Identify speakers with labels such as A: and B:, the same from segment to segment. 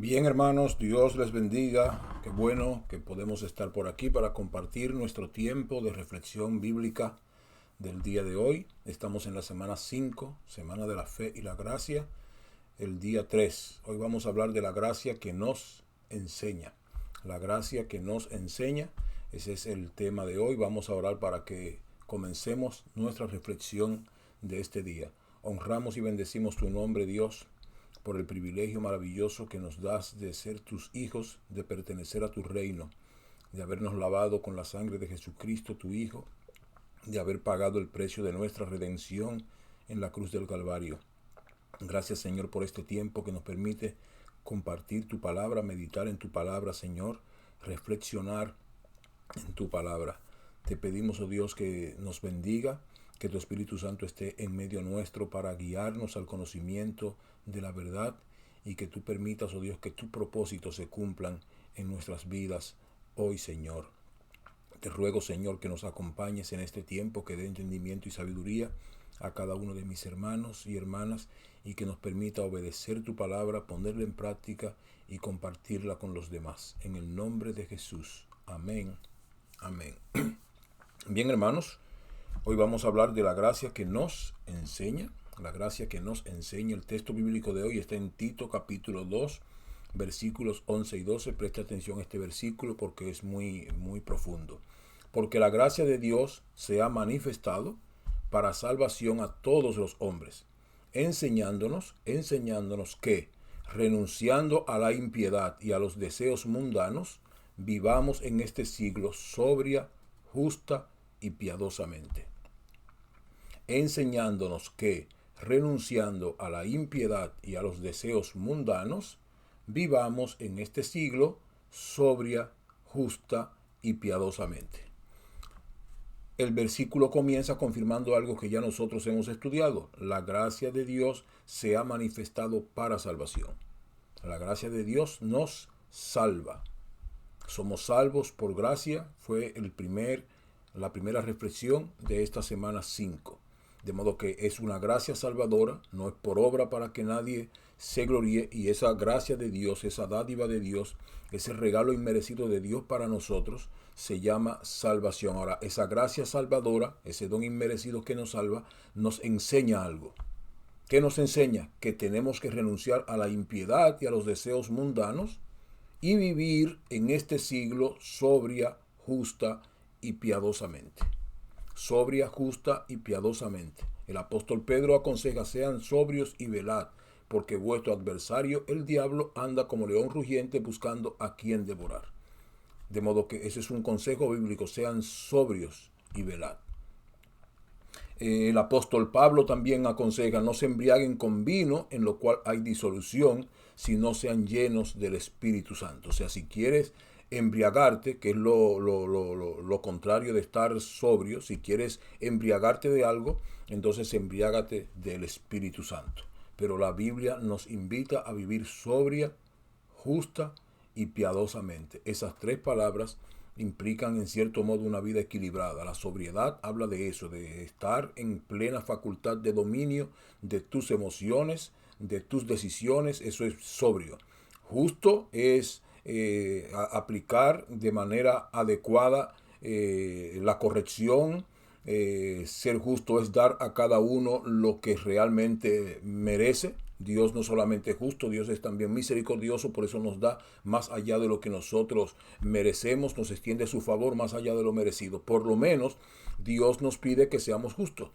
A: Bien, hermanos, Dios les bendiga. Qué bueno que podemos estar por aquí para compartir nuestro tiempo de reflexión bíblica del día de hoy. Estamos en la semana 5, Semana de la Fe y la Gracia, el día 3. Hoy vamos a hablar de la gracia que nos enseña. La gracia que nos enseña, ese es el tema de hoy. Vamos a orar para que comencemos nuestra reflexión de este día. Honramos y bendecimos tu nombre, Dios, por el privilegio maravilloso que nos das de ser tus hijos, de pertenecer a tu reino, de habernos lavado con la sangre de Jesucristo, tu Hijo, de haber pagado el precio de nuestra redención en la cruz del Calvario. Gracias, Señor, por este tiempo que nos permite compartir tu palabra, meditar en tu palabra, Señor, reflexionar en tu palabra. Te pedimos, oh Dios, que nos bendiga, que tu Espíritu Santo esté en medio nuestro para guiarnos al conocimiento de la verdad y que tú permitas, oh Dios, que tus propósitos se cumplan en nuestras vidas hoy, Señor. Te ruego, Señor, que nos acompañes en este tiempo, que dé entendimiento y sabiduría a cada uno de mis hermanos y hermanas y que nos permita obedecer tu palabra, ponerla en práctica y compartirla con los demás. En el nombre de Jesús. Amén. Amén. Bien, hermanos, hoy vamos a hablar de la gracia que nos enseña. La gracia que nos enseña. El texto bíblico de hoy está en Tito capítulo 2, versículos 11 y 12. Presta atención a este versículo porque es muy profundo. Porque la gracia de Dios se ha manifestado para salvación a todos los hombres, enseñándonos que, renunciando a la impiedad y a los deseos mundanos, vivamos en este siglo sobria, justa y piadosamente. Enseñándonos que, renunciando a la impiedad y a los deseos mundanos, vivamos en este siglo sobria, justa y piadosamente. El versículo comienza confirmando algo que ya nosotros hemos estudiado. La gracia de Dios se ha manifestado para salvación. La gracia de Dios nos salva. Somos salvos por gracia. Fue la primera reflexión de esta semana 5. De modo que es una gracia salvadora, no es por obra para que nadie se gloríe, y esa gracia de Dios, esa dádiva de Dios, ese regalo inmerecido de Dios para nosotros, se llama salvación. Ahora, esa gracia salvadora, ese don inmerecido que nos salva, nos enseña algo. ¿Qué nos enseña? Que tenemos que renunciar a la impiedad y a los deseos mundanos y vivir en este siglo sobria, justa y piadosamente. Sobria, justa y piadosamente. El apóstol Pedro aconseja: sean sobrios y velad, porque vuestro adversario, el diablo, anda como león rugiente buscando a quien devorar. De modo que ese es un consejo bíblico: sean sobrios y velad. El apóstol Pablo también aconseja: no se embriaguen con vino, en lo cual hay disolución, sino sean llenos del Espíritu Santo. O sea, si quieres embriagarte, que es lo contrario de estar sobrio, si quieres embriagarte de algo, entonces embriágate del Espíritu Santo. Pero la Biblia nos invita a vivir sobria, justa y piadosamente. Esas tres palabras implican en cierto modo una vida equilibrada. La sobriedad habla de eso, de estar en plena facultad de dominio de tus emociones, de tus decisiones. Eso es sobrio. Justo es aplicar de manera adecuada la corrección. Ser justo es dar a cada uno lo que realmente merece. Dios no solamente es justo, Dios es también misericordioso, por eso nos da más allá de lo que nosotros merecemos, nos extiende su favor más allá de lo merecido. Por lo menos Dios nos pide que seamos justos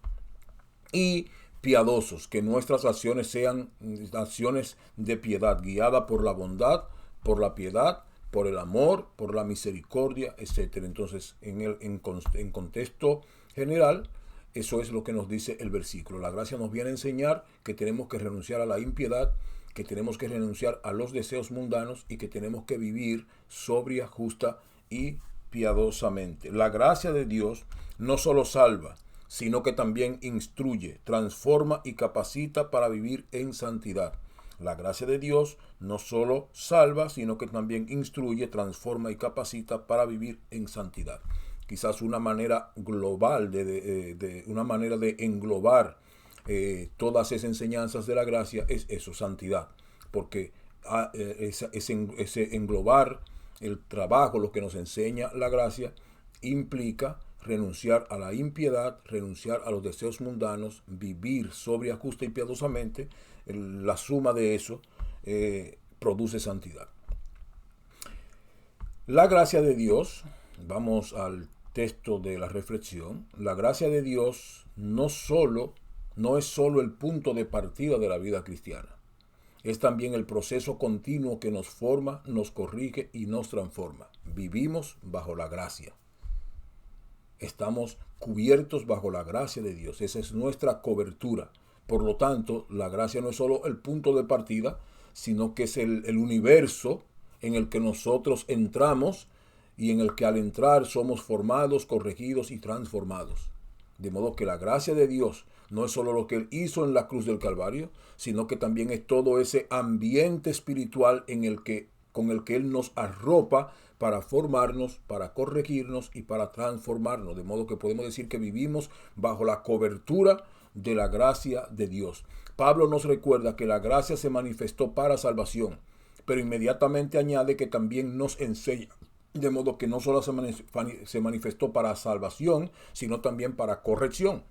A: y piadosos, que nuestras acciones sean acciones de piedad, guiadas por la bondad, por la piedad, por el amor, por la misericordia, etc. Entonces, en contexto general, eso es lo que nos dice el versículo. La gracia nos viene a enseñar que tenemos que renunciar a la impiedad, que tenemos que renunciar a los deseos mundanos y que tenemos que vivir sobria, justa y piadosamente. La gracia de Dios no solo salva, sino que también instruye, transforma y capacita para vivir en santidad. La gracia de Dios no solo salva, sino que también instruye, transforma y capacita para vivir en santidad. Quizás una manera global, una manera de englobar todas esas enseñanzas de la gracia es eso, santidad. Porque ese englobar el trabajo, lo que nos enseña la gracia, implica renunciar a la impiedad, renunciar a los deseos mundanos, vivir sobria, justa y piadosamente. La suma de eso produce santidad. La gracia de Dios, vamos al texto de la reflexión, la gracia de Dios no es solo el punto de partida de la vida cristiana. Es también el proceso continuo que nos forma, nos corrige y nos transforma. Vivimos bajo la gracia. Estamos cubiertos bajo la gracia de Dios. Esa es nuestra cobertura. Por lo tanto, la gracia no es solo el punto de partida, sino que es el universo en el que nosotros entramos y en el que al entrar somos formados, corregidos y transformados. De modo que la gracia de Dios no es solo lo que Él hizo en la cruz del Calvario, sino que también es todo ese ambiente espiritual con el que Él nos arropa para formarnos, para corregirnos y para transformarnos. De modo que podemos decir que vivimos bajo la cobertura de la gracia de Dios. Pablo nos recuerda que la gracia se manifestó para salvación, pero inmediatamente añade que también nos enseña. De modo que no solo se manifestó para salvación, sino también para corrección.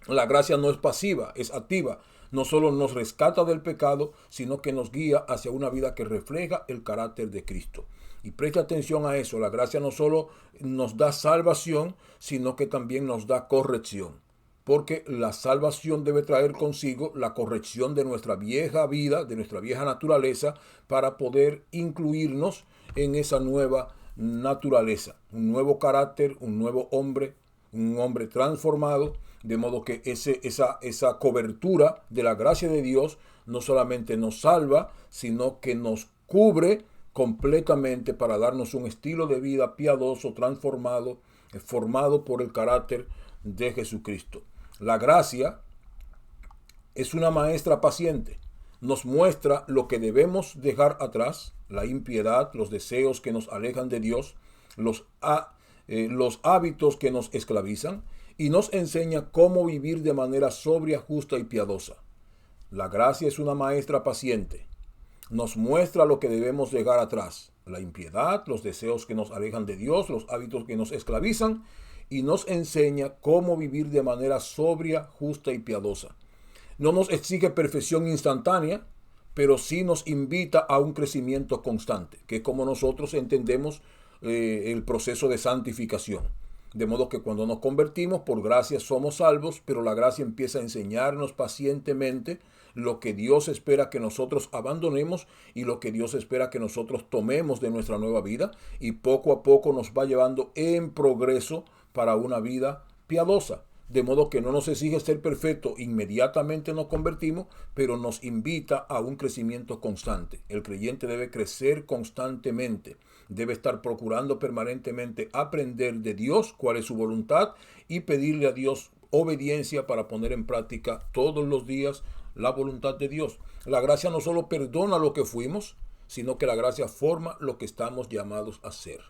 A: La gracia no es pasiva, es activa. No solo nos rescata del pecado, sino que nos guía hacia una vida que refleja el carácter de Cristo. Y preste atención a eso, la gracia no solo nos da salvación, sino que también nos da corrección. Porque la salvación debe traer consigo la corrección de nuestra vieja vida, de nuestra vieja naturaleza, para poder incluirnos en esa nueva naturaleza, un nuevo carácter, un nuevo hombre, un hombre transformado. De modo que esa cobertura de la gracia de Dios no solamente nos salva, sino que nos cubre completamente para darnos un estilo de vida piadoso, transformado, formado por el carácter de Jesucristo. La gracia es una maestra paciente. Nos muestra lo que debemos dejar atrás, la impiedad, los deseos que nos alejan de Dios, los hábitos que nos esclavizan, y nos enseña cómo vivir de manera sobria, justa y piadosa. La gracia es una maestra paciente. Nos muestra lo que debemos dejar atrás, la impiedad, los deseos que nos alejan de Dios, los hábitos que nos esclavizan, y nos enseña cómo vivir de manera sobria, justa y piadosa. No nos exige perfección instantánea, pero sí nos invita a un crecimiento constante, que es como nosotros entendemos el proceso de santificación. De modo que cuando nos convertimos, por gracia somos salvos, pero la gracia empieza a enseñarnos pacientemente lo que Dios espera que nosotros abandonemos y lo que Dios espera que nosotros tomemos de nuestra nueva vida, y poco a poco nos va llevando en progreso para una vida piadosa. De modo que no nos exige ser perfecto, inmediatamente nos convertimos, pero nos invita a un crecimiento constante. El creyente debe crecer constantemente, debe estar procurando permanentemente aprender de Dios cuál es su voluntad y pedirle a Dios obediencia para poner en práctica todos los días la voluntad de Dios. La gracia no solo perdona lo que fuimos, sino que la gracia forma lo que estamos llamados a ser.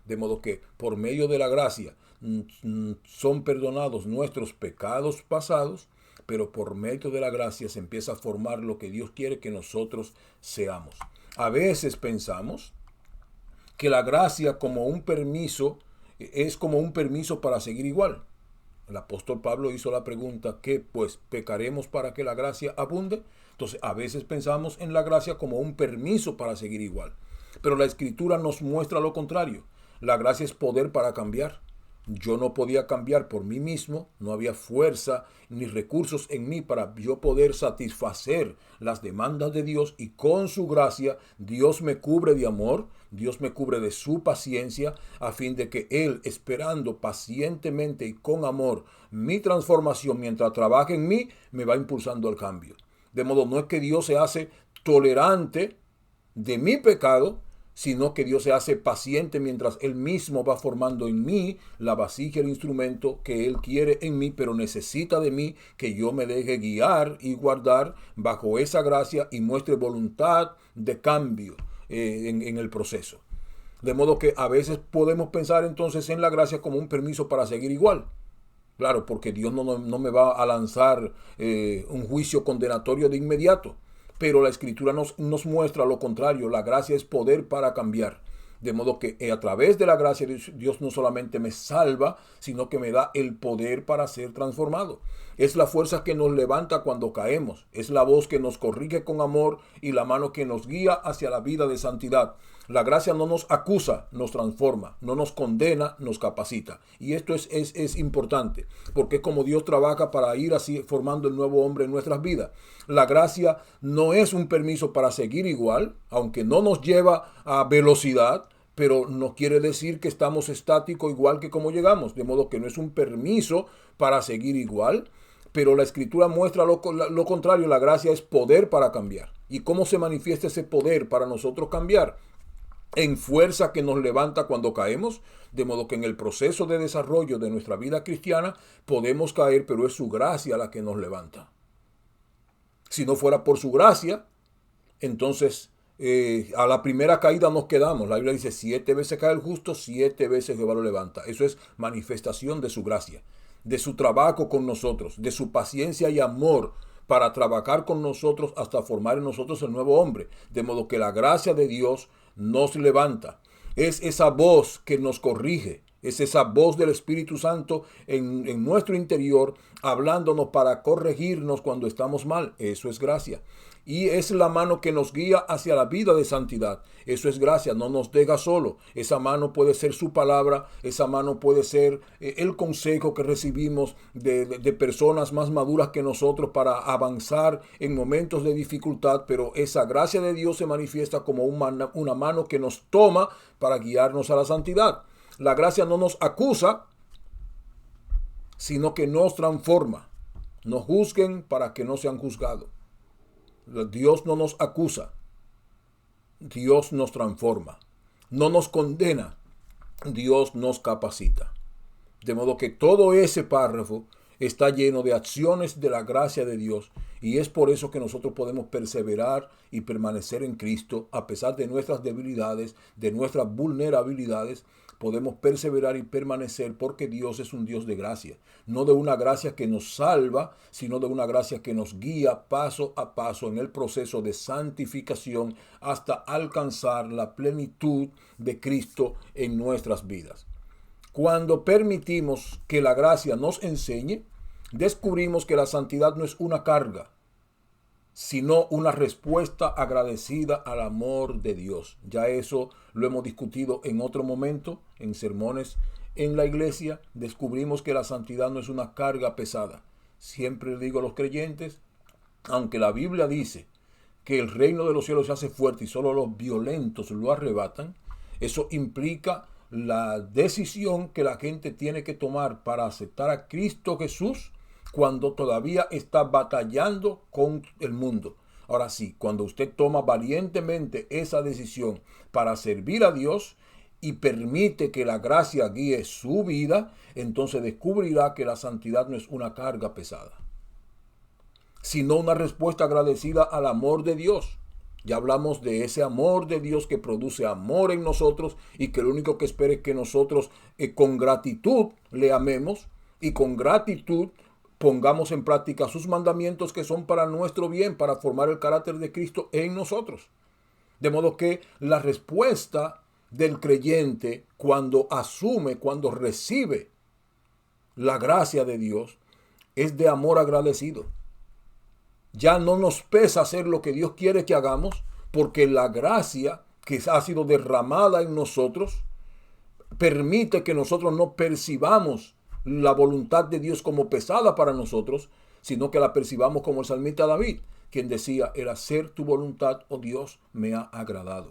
A: De modo que por medio de la gracia son perdonados nuestros pecados pasados, pero por medio de la gracia se empieza a formar lo que Dios quiere que nosotros seamos. A veces pensamos que la gracia como un permiso es como un permiso para seguir igual. El apóstol Pablo hizo la pregunta: ¿qué pues pecaremos para que la gracia abunde? Entonces a veces pensamos en la gracia como un permiso para seguir igual, pero la Escritura nos muestra lo contrario. La gracia es poder para cambiar. Yo no podía cambiar por mí mismo, no había fuerza ni recursos en mí para yo poder satisfacer las demandas de Dios, y con su gracia Dios me cubre de amor, Dios me cubre de su paciencia, a fin de que Él, esperando pacientemente y con amor mi transformación mientras trabaja en mí, me va impulsando al cambio. De modo, no es que Dios se hace tolerante de mi pecado, sino que Dios se hace paciente mientras Él mismo va formando en mí la vasija, el instrumento que Él quiere en mí, pero necesita de mí que yo me deje guiar y guardar bajo esa gracia y muestre voluntad de cambio en el proceso. De modo que a veces podemos pensar entonces en la gracia como un permiso para seguir igual. Claro, porque Dios no me va a lanzar un juicio condenatorio de inmediato. Pero la Escritura nos muestra lo contrario. La gracia es poder para cambiar. De modo que a través de la gracia Dios no solamente me salva, sino que me da el poder para ser transformado. Es la fuerza que nos levanta cuando caemos. Es la voz que nos corrige con amor y la mano que nos guía hacia la vida de santidad. La gracia no nos acusa, nos transforma, no nos condena, nos capacita. Y esto es importante, porque es como Dios trabaja para ir así formando el nuevo hombre en nuestras vidas. La gracia no es un permiso para seguir igual, aunque no nos lleva a velocidad, pero no quiere decir que estamos estáticos igual que como llegamos. De modo que no es un permiso para seguir igual, pero la Escritura muestra lo contrario. La gracia es poder para cambiar. ¿Y cómo se manifiesta ese poder para nosotros cambiar? En fuerza que nos levanta cuando caemos, de modo que en el proceso de desarrollo de nuestra vida cristiana podemos caer, pero es su gracia la que nos levanta. Si no fuera por su gracia, entonces a la primera caída nos quedamos. La Biblia dice 7 veces cae el justo, 7 veces Jehová lo levanta. Eso es manifestación de su gracia, de su trabajo con nosotros, de su paciencia y amor para trabajar con nosotros hasta formar en nosotros el nuevo hombre. De modo que la gracia de Dios nos levanta. Es esa voz que nos corrige. Es esa voz del Espíritu Santo en nuestro interior hablándonos para corregirnos cuando estamos mal. Eso es gracia. Y es la mano que nos guía hacia la vida de santidad. Eso es gracia, no nos deja solo. Esa mano puede ser su palabra, esa mano puede ser el consejo que recibimos de personas más maduras que nosotros para avanzar en momentos de dificultad, pero esa gracia de Dios se manifiesta como una mano que nos toma para guiarnos a la santidad. La gracia no nos acusa, sino que nos transforma. No juzguen para que no sean juzgados. Dios no nos acusa, Dios nos transforma, no nos condena, Dios nos capacita. De modo que todo ese párrafo está lleno de acciones de la gracia de Dios y es por eso que nosotros podemos perseverar y permanecer en Cristo a pesar de nuestras debilidades, de nuestras vulnerabilidades. Podemos perseverar y permanecer porque Dios es un Dios de gracia. No de una gracia que nos salva, sino de una gracia que nos guía paso a paso en el proceso de santificación hasta alcanzar la plenitud de Cristo en nuestras vidas. Cuando permitimos que la gracia nos enseñe, descubrimos que la santidad no es una carga, sino una respuesta agradecida al amor de Dios. Ya eso lo hemos discutido en otro momento, en sermones en la iglesia. Descubrimos que la santidad no es una carga pesada. Siempre le digo a los creyentes, aunque la Biblia dice que el reino de los cielos se hace fuerte y solo los violentos lo arrebatan, eso implica la decisión que la gente tiene que tomar para aceptar a Cristo Jesús cuando todavía está batallando con el mundo. Ahora sí, cuando usted toma valientemente esa decisión para servir a Dios y permite que la gracia guíe su vida, entonces descubrirá que la santidad no es una carga pesada, sino una respuesta agradecida al amor de Dios. Ya hablamos de ese amor de Dios que produce amor en nosotros y que lo único que espera es que nosotros con gratitud le amemos y con gratitud pongamos en práctica sus mandamientos que son para nuestro bien, para formar el carácter de Cristo en nosotros. De modo que la respuesta del creyente cuando asume, cuando recibe la gracia de Dios, es de amor agradecido. Ya no nos pesa hacer lo que Dios quiere que hagamos, porque la gracia que ha sido derramada en nosotros permite que nosotros no percibamos la voluntad de Dios como pesada para nosotros, sino que la percibamos como el salmista David, quien decía: el hacer tu voluntad, oh Dios, me ha agradado.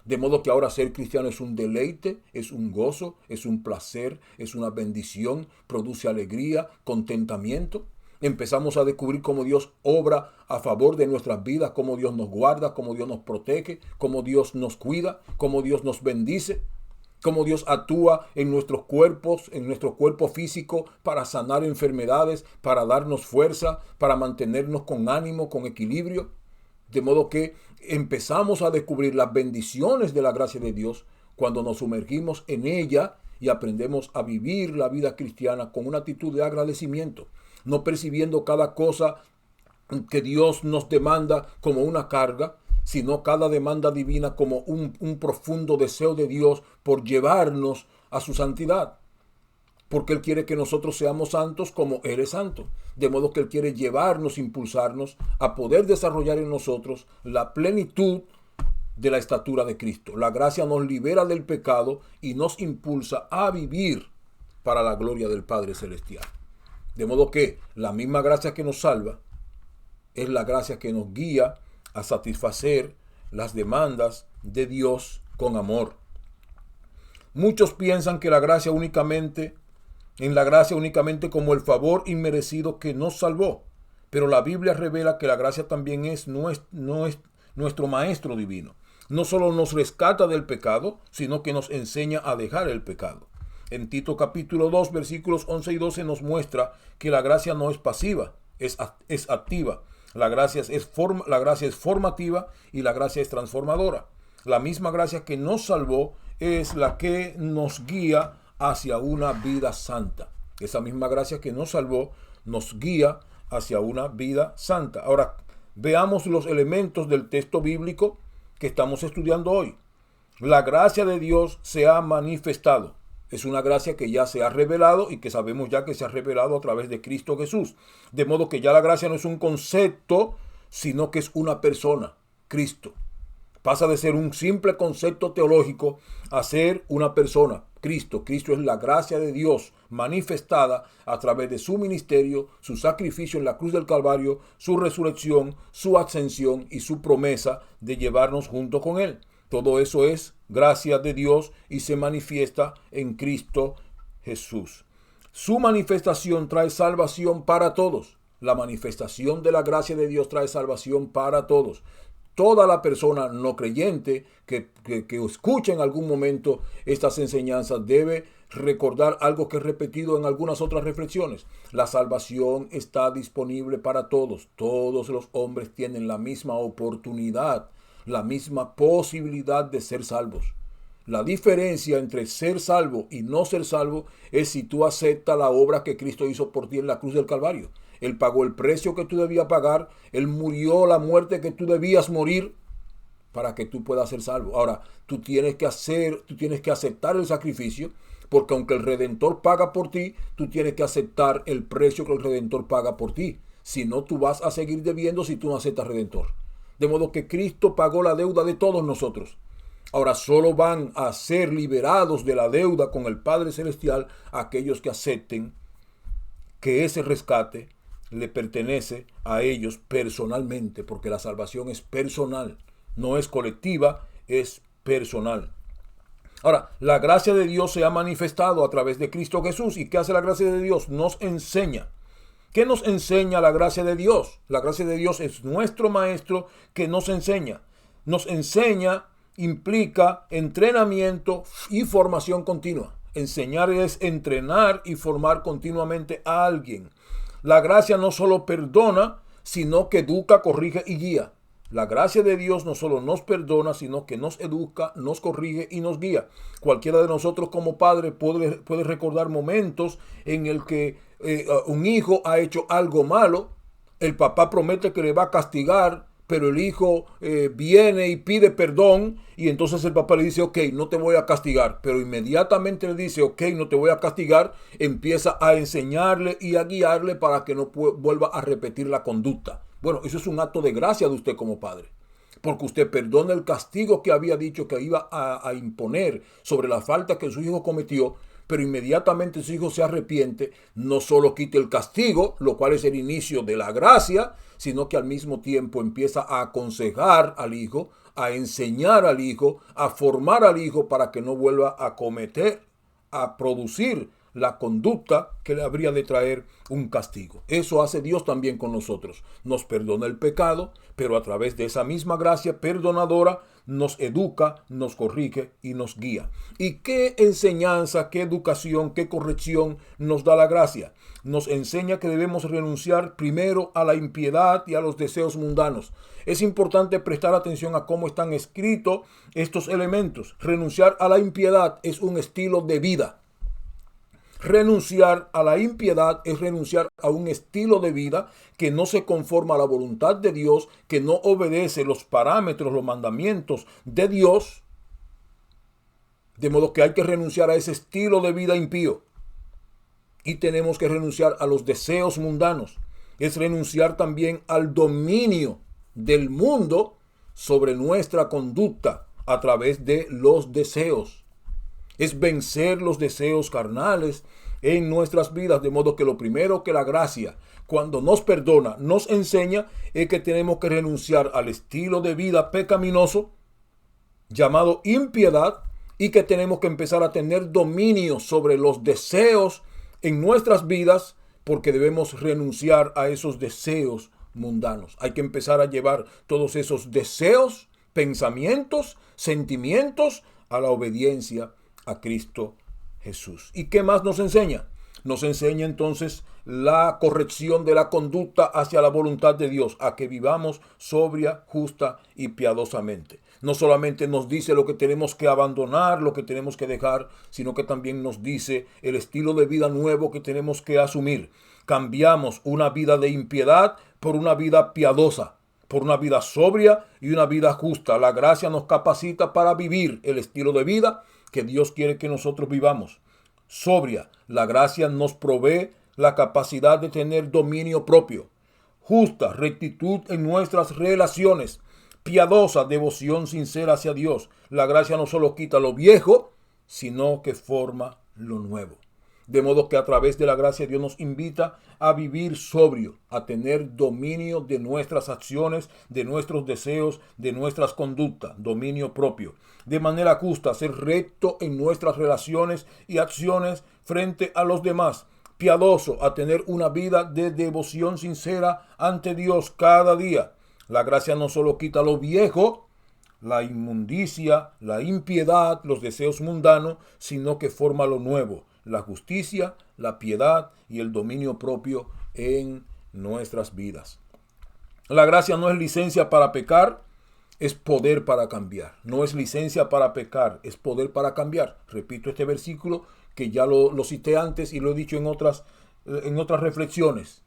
A: De modo que ahora ser cristiano es un deleite, es un gozo, es un placer, es una bendición, produce alegría, contentamiento. Empezamos a descubrir cómo Dios obra a favor de nuestras vidas, cómo Dios nos guarda, cómo Dios nos protege, cómo Dios nos cuida, cómo Dios nos bendice, cómo Dios actúa en nuestros cuerpos, en nuestro cuerpo físico, para sanar enfermedades, para darnos fuerza, para mantenernos con ánimo, con equilibrio. De modo que empezamos a descubrir las bendiciones de la gracia de Dios cuando nos sumergimos en ella y aprendemos a vivir la vida cristiana con una actitud de agradecimiento, no percibiendo cada cosa que Dios nos demanda como una carga, sino cada demanda divina como un profundo deseo de Dios por llevarnos a su santidad. Porque Él quiere que nosotros seamos santos como Él es santo. De modo que Él quiere llevarnos, impulsarnos a poder desarrollar en nosotros la plenitud de la estatura de Cristo. La gracia nos libera del pecado y nos impulsa a vivir para la gloria del Padre Celestial. De modo que la misma gracia que nos salva es la gracia que nos guía a satisfacer las demandas de Dios con amor. Muchos piensan que en la gracia únicamente como el favor inmerecido que nos salvó. Pero la Biblia revela que la gracia también es nuestro maestro divino. No solo nos rescata del pecado, sino que nos enseña a dejar el pecado. En Tito capítulo 2, versículos 11 y 12 nos muestra que la gracia no es pasiva, es activa. La gracia es formativa y la gracia es transformadora. La misma gracia que nos salvó es la que nos guía hacia una vida santa. Esa misma gracia que nos salvó nos guía hacia una vida santa. Ahora, veamos los elementos del texto bíblico que estamos estudiando hoy. La gracia de Dios se ha manifestado. Es una gracia que ya se ha revelado y que sabemos ya que se ha revelado a través de Cristo Jesús. De modo que ya la gracia no es un concepto, sino que es una persona, Cristo. Pasa de ser un simple concepto teológico a ser una persona, Cristo. Cristo es la gracia de Dios manifestada a través de su ministerio, su sacrificio en la cruz del Calvario, su resurrección, su ascensión y su promesa de llevarnos junto con Él. Todo eso es gracia de Dios y se manifiesta en Cristo Jesús. Su manifestación trae salvación para todos. La manifestación de la gracia de Dios trae salvación para todos. Toda la persona no creyente que escuche en algún momento estas enseñanzas debe recordar algo que he repetido en algunas otras reflexiones. La salvación está disponible para todos. Todos los hombres tienen la misma oportunidad, la misma posibilidad de ser salvos. La diferencia entre ser salvo y no ser salvo es si tú aceptas la obra que Cristo hizo por ti en la cruz del Calvario. Él pagó el precio que tú debías pagar. Él murió la muerte que tú debías morir para que tú puedas ser salvo. Ahora, tú tienes que aceptar el sacrificio, porque aunque el Redentor paga por ti, tú tienes que aceptar el precio que el Redentor paga por ti. Si no, tú vas a seguir debiendo si tú no aceptas Redentor. De modo que Cristo pagó la deuda de todos nosotros. Ahora solo van a ser liberados de la deuda con el Padre Celestial aquellos que acepten que ese rescate le pertenece a ellos personalmente, porque la salvación es personal, no es colectiva, es personal. Ahora, la gracia de Dios se ha manifestado a través de Cristo Jesús. ¿Y qué hace la gracia de Dios? Nos enseña. ¿Qué nos enseña la gracia de Dios? La gracia de Dios es nuestro maestro que nos enseña. Nos enseña, implica entrenamiento y formación continua. Enseñar es entrenar y formar continuamente a alguien. La gracia no solo perdona, sino que educa, corrige y guía. La gracia de Dios no solo nos perdona, sino que nos educa, nos corrige y nos guía. Cualquiera de nosotros como padre puede recordar momentos en el que un hijo ha hecho algo malo. El papá promete que le va a castigar, pero el hijo viene y pide perdón, y entonces el papá le dice, ok, no te voy a castigar, pero inmediatamente le dice, ok, no te voy a castigar, empieza a enseñarle y a guiarle para que no vuelva a repetir la conducta. Bueno, eso es un acto de gracia de usted como padre, porque usted perdona el castigo que había dicho que iba a imponer sobre la falta que su hijo cometió, pero inmediatamente su hijo se arrepiente, no solo quita el castigo, lo cual es el inicio de la gracia, sino que al mismo tiempo empieza a aconsejar al hijo, a enseñar al hijo, a formar al hijo para que no vuelva a cometer, a producir la conducta que le habría de traer un castigo. Eso hace Dios también con nosotros. Nos perdona el pecado, pero a través de esa misma gracia perdonadora nos educa, nos corrige y nos guía. ¿Y qué enseñanza, qué educación, qué corrección nos da la gracia? Nos enseña que debemos renunciar primero a la impiedad y a los deseos mundanos. Es importante prestar atención a cómo están escritos estos elementos. Renunciar a la impiedad es un estilo de vida. Renunciar a la impiedad es renunciar a un estilo de vida que no se conforma a la voluntad de Dios, que no obedece los parámetros, los mandamientos de Dios. De modo que hay que renunciar a ese estilo de vida impío. Y tenemos que renunciar a los deseos mundanos. Es renunciar también al dominio del mundo sobre nuestra conducta a través de los deseos. Es vencer los deseos carnales en nuestras vidas. De modo que lo primero que la gracia, cuando nos perdona, nos enseña es que tenemos que renunciar al estilo de vida pecaminoso llamado impiedad, y que tenemos que empezar a tener dominio sobre los deseos en nuestras vidas, porque debemos renunciar a esos deseos mundanos. Hay que empezar a llevar todos esos deseos, pensamientos, sentimientos a la obediencia a Cristo Jesús. ¿Y qué más nos enseña? Nos enseña entonces la corrección de la conducta hacia la voluntad de Dios, a que vivamos sobria, justa y piadosamente. No solamente nos dice lo que tenemos que abandonar, lo que tenemos que dejar, sino que también nos dice el estilo de vida nuevo que tenemos que asumir. Cambiamos una vida de impiedad por una vida piadosa, por una vida sobria y una vida justa. La gracia nos capacita para vivir el estilo de vida que Dios quiere que nosotros vivamos. Sobria, la gracia nos provee la capacidad de tener dominio propio. Justa, rectitud en nuestras relaciones. Piadosa, devoción sincera hacia Dios. La gracia no solo quita lo viejo, sino que forma lo nuevo. De modo que a través de la gracia Dios nos invita a vivir sobrio, a tener dominio de nuestras acciones, de nuestros deseos, de nuestras conductas, dominio propio. De manera justa, ser recto en nuestras relaciones y acciones frente a los demás. Piadoso, a tener una vida de devoción sincera ante Dios cada día. La gracia no solo quita lo viejo, la inmundicia, la impiedad, los deseos mundanos, sino que forma lo nuevo, la justicia, la piedad y el dominio propio en nuestras vidas. La gracia no es licencia para pecar, es poder para cambiar. No es licencia para pecar, es poder para cambiar. Repito este versículo que ya lo cité antes y lo he dicho en otras reflexiones.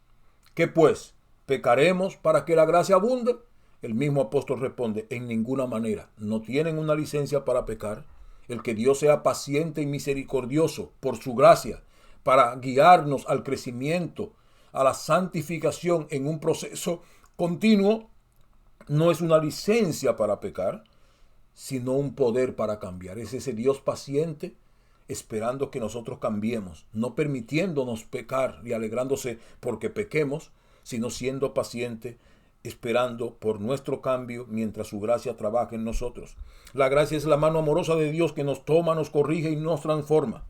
A: ¿Qué pues? ¿Pecaremos para que la gracia abunde? El mismo apóstol responde, en ninguna manera. No tienen una licencia para pecar. El que Dios sea paciente y misericordioso por su gracia, para guiarnos al crecimiento, a la santificación en un proceso continuo, no es una licencia para pecar, sino un poder para cambiar. Es ese Dios paciente esperando que nosotros cambiemos, no permitiéndonos pecar y alegrándose porque pequemos, sino siendo paciente, esperando por nuestro cambio mientras su gracia trabaja en nosotros. La gracia es la mano amorosa de Dios que nos toma, nos corrige y nos transforma,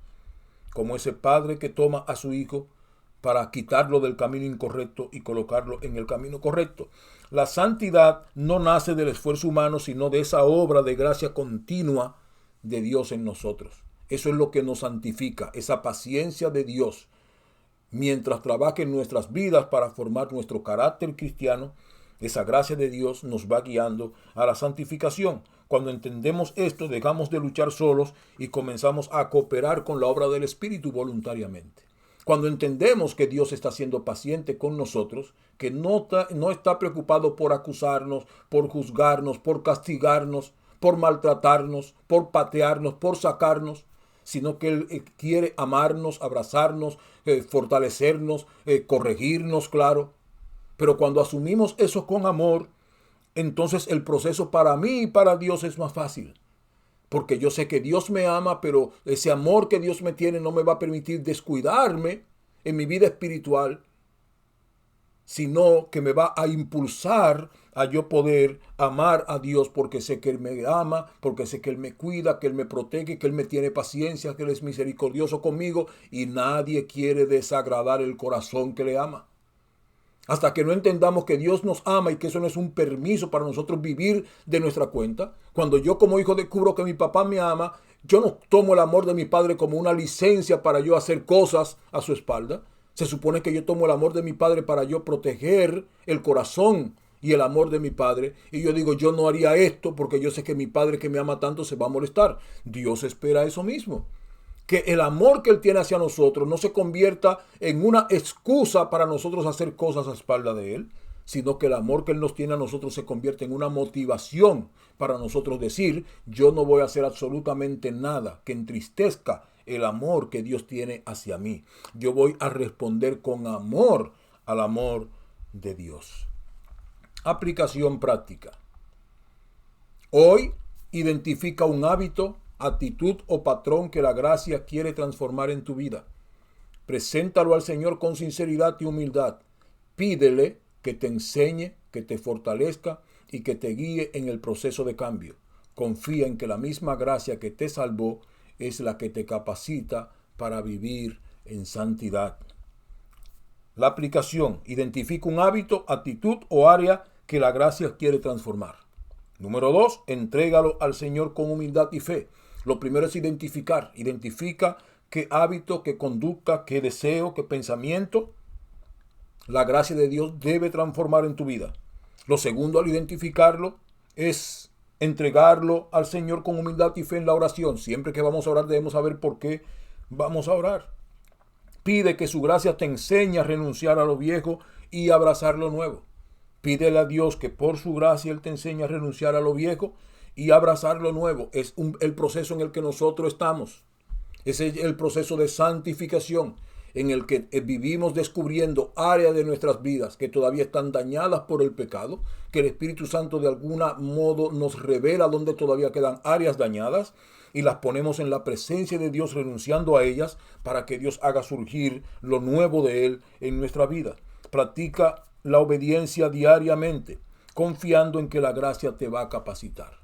A: como ese padre que toma a su hijo para quitarlo del camino incorrecto y colocarlo en el camino correcto. La santidad no nace del esfuerzo humano, sino de esa obra de gracia continua de Dios en nosotros. Eso es lo que nos santifica, esa paciencia de Dios mientras trabaja en nuestras vidas para formar nuestro carácter cristiano. Esa gracia de Dios nos va guiando a la santificación. Cuando entendemos esto, dejamos de luchar solos y comenzamos a cooperar con la obra del Espíritu voluntariamente. Cuando entendemos que Dios está siendo paciente con nosotros, que no está preocupado por acusarnos, por juzgarnos, por castigarnos, por maltratarnos, por patearnos, por sacarnos, sino que Él quiere amarnos, abrazarnos, fortalecernos, corregirnos, claro. Pero cuando asumimos eso con amor, entonces el proceso para mí y para Dios es más fácil. Porque yo sé que Dios me ama, pero ese amor que Dios me tiene no me va a permitir descuidarme en mi vida espiritual, sino que me va a impulsar a yo poder amar a Dios porque sé que Él me ama, porque sé que Él me cuida, que Él me protege, que Él me tiene paciencia, que Él es misericordioso conmigo y nadie quiere desagradar el corazón que le ama. Hasta que no entendamos que Dios nos ama y que eso no es un permiso para nosotros vivir de nuestra cuenta. Cuando yo como hijo descubro que mi papá me ama, yo no tomo el amor de mi padre como una licencia para yo hacer cosas a su espalda. Se supone que yo tomo el amor de mi padre para yo proteger el corazón y el amor de mi padre. Y yo digo, yo no haría esto porque yo sé que mi padre que me ama tanto se va a molestar. Dios espera eso mismo. Que el amor que Él tiene hacia nosotros no se convierta en una excusa para nosotros hacer cosas a espalda de Él, sino que el amor que Él nos tiene a nosotros se convierte en una motivación para nosotros decir, yo no voy a hacer absolutamente nada que entristezca el amor que Dios tiene hacia mí. Yo voy a responder con amor al amor de Dios. Aplicación práctica. Hoy identifica un hábito, actitud o patrón que la gracia quiere transformar en tu vida. Preséntalo al Señor con sinceridad y humildad. Pídele que te enseñe, que te fortalezca y que te guíe en el proceso de cambio. Confía en que la misma gracia que te salvó es la que te capacita para vivir en santidad. La aplicación. Identifica un hábito, actitud o área que la gracia quiere transformar. Número 2, entrégalo al Señor con humildad y fe. Lo primero es identificar. Identifica qué hábito, qué conducta, qué deseo, qué pensamiento la gracia de Dios debe transformar en tu vida. Lo segundo, al identificarlo, es entregarlo al Señor con humildad y fe en la oración. Siempre que vamos a orar debemos saber por qué vamos a orar. Pide que su gracia te enseñe a renunciar a lo viejo y abrazar lo nuevo. Pídele a Dios que por su gracia Él te enseñe a renunciar a lo viejo y abrazar lo nuevo. Es el proceso en el que nosotros estamos. Ese es el proceso de santificación en el que vivimos descubriendo áreas de nuestras vidas que todavía están dañadas por el pecado, que el Espíritu Santo de algún modo nos revela donde todavía quedan áreas dañadas y las ponemos en la presencia de Dios renunciando a ellas para que Dios haga surgir lo nuevo de Él en nuestra vida. Practica la obediencia diariamente, confiando en que la gracia te va a capacitar.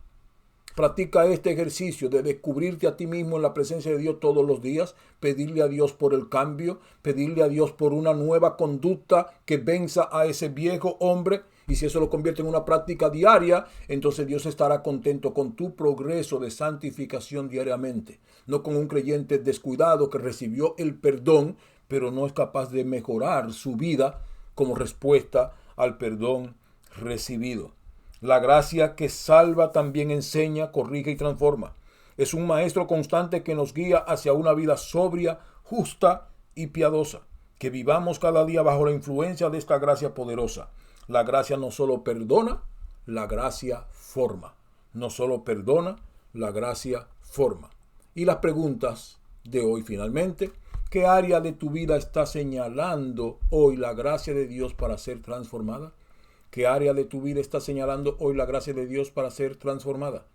A: Practica este ejercicio de descubrirte a ti mismo en la presencia de Dios todos los días, pedirle a Dios por el cambio, pedirle a Dios por una nueva conducta que venza a ese viejo hombre. Y si eso lo convierte en una práctica diaria, entonces Dios estará contento con tu progreso de santificación diariamente. No con un creyente descuidado que recibió el perdón, pero no es capaz de mejorar su vida como respuesta al perdón recibido. La gracia que salva también enseña, corrige y transforma. Es un maestro constante que nos guía hacia una vida sobria, justa y piadosa. Que vivamos cada día bajo la influencia de esta gracia poderosa. La gracia no solo perdona, la gracia forma. No solo perdona, la gracia forma. Y las preguntas de hoy finalmente. ¿Qué área de tu vida está señalando hoy la gracia de Dios para ser transformada? ¿Qué área de tu vida está señalando hoy la gracia de Dios para ser transformada?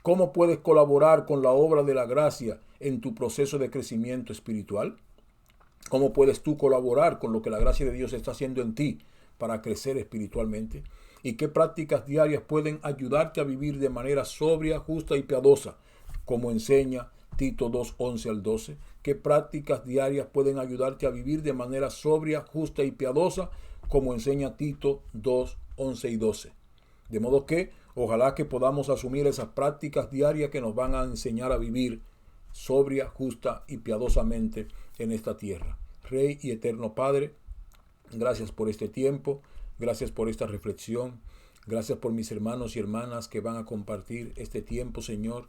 A: ¿Cómo puedes colaborar con la obra de la gracia en tu proceso de crecimiento espiritual? ¿Cómo puedes tú colaborar con lo que la gracia de Dios está haciendo en ti para crecer espiritualmente? ¿Y qué prácticas diarias pueden ayudarte a vivir de manera sobria, justa y piadosa, como enseña Tito 2, 11 al 12? ¿Qué prácticas diarias pueden ayudarte a vivir de manera sobria, justa y piadosa, como enseña Tito 2, 11 y 12? De modo que ojalá que podamos asumir esas prácticas diarias que nos van a enseñar a vivir sobria, justa y piadosamente en esta tierra. Rey y eterno Padre, gracias por este tiempo, gracias por esta reflexión, gracias por mis hermanos y hermanas que van a compartir este tiempo, Señor.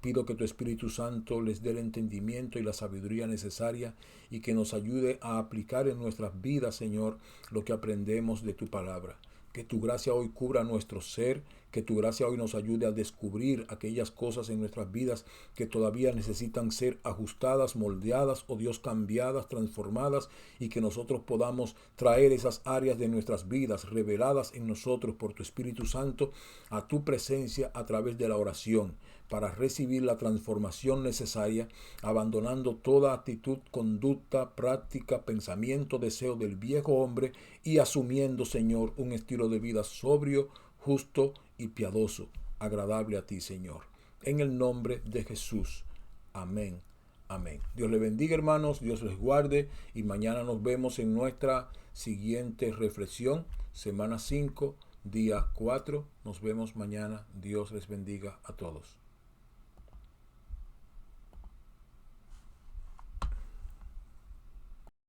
A: Pido que tu Espíritu Santo les dé el entendimiento y la sabiduría necesaria y que nos ayude a aplicar en nuestras vidas, Señor, lo que aprendemos de tu palabra. Que tu gracia hoy cubra nuestro ser, que tu gracia hoy nos ayude a descubrir aquellas cosas en nuestras vidas que todavía necesitan ser ajustadas, moldeadas, oh Dios, cambiadas, transformadas, y que nosotros podamos traer esas áreas de nuestras vidas reveladas en nosotros por tu Espíritu Santo a tu presencia a través de la oración, para recibir la transformación necesaria, abandonando toda actitud, conducta, práctica, pensamiento, deseo del viejo hombre y asumiendo, Señor, un estilo de vida sobrio, justo y piadoso, agradable a ti, Señor. En el nombre de Jesús. Amén. Amén. Dios les bendiga, hermanos. Dios les guarde. Y mañana nos vemos en nuestra siguiente reflexión. Semana 5, día 4. Nos vemos mañana. Dios les bendiga a todos.